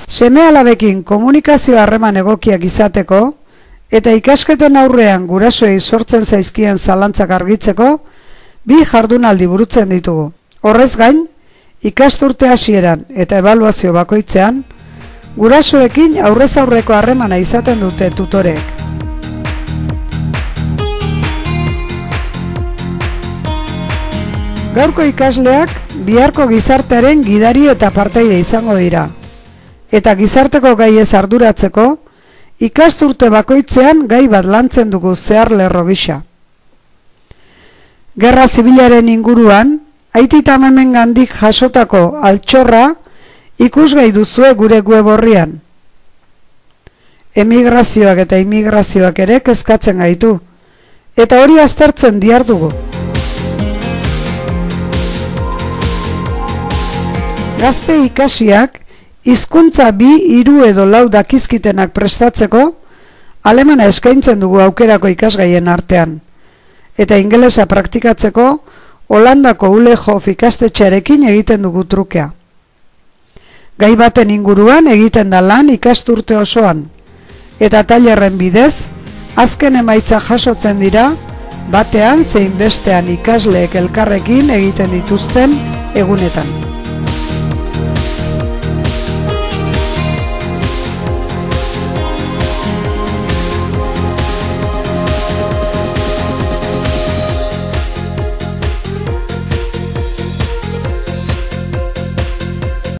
Seme-alabekin komunikazio harreman egokiak izateko eta ikasketen aurrean gurasoei sortzen zaizkien zalantzak argitzeko bi jardunaldi burutzen ditugu. Horrez gain, ikasturte hasieran eta ebaluazio bakoitzean, gurasoekin aurrez aurreko harremana izaten dute tutoreek. Gaurko ikasleak biharko gizartearen gidari eta partaide izango dira. Eta gizarteko gaiez arduratzeko, ikasturte bakoitzean gai bat lantzen dugu zehar lerro gisa. Gerra zibilaren inguruan, aitita memengandik jasotako altxorra ikusgai duzue gure web orrian. Emigrazioak eta immigrazioak ere kezkatzen gaitu, eta hori aztertzen dihardugu. Gazte ikasiak hizkuntza 2, 3 edo 4 dakizkitenak prestatzeko alemana eskaintzen dugu aukerako ikasgaien artean, eta ingelesa praktikatzeko Holandako Ulehof ikastetxearekin egiten dugu trukea. Gai baten inguruan egiten da lan ikasturte osoan, eta tailerren bidez, azken emaitza jasotzen dira, batean zein bestean ikasleek elkarrekin egiten dituzten egunetan.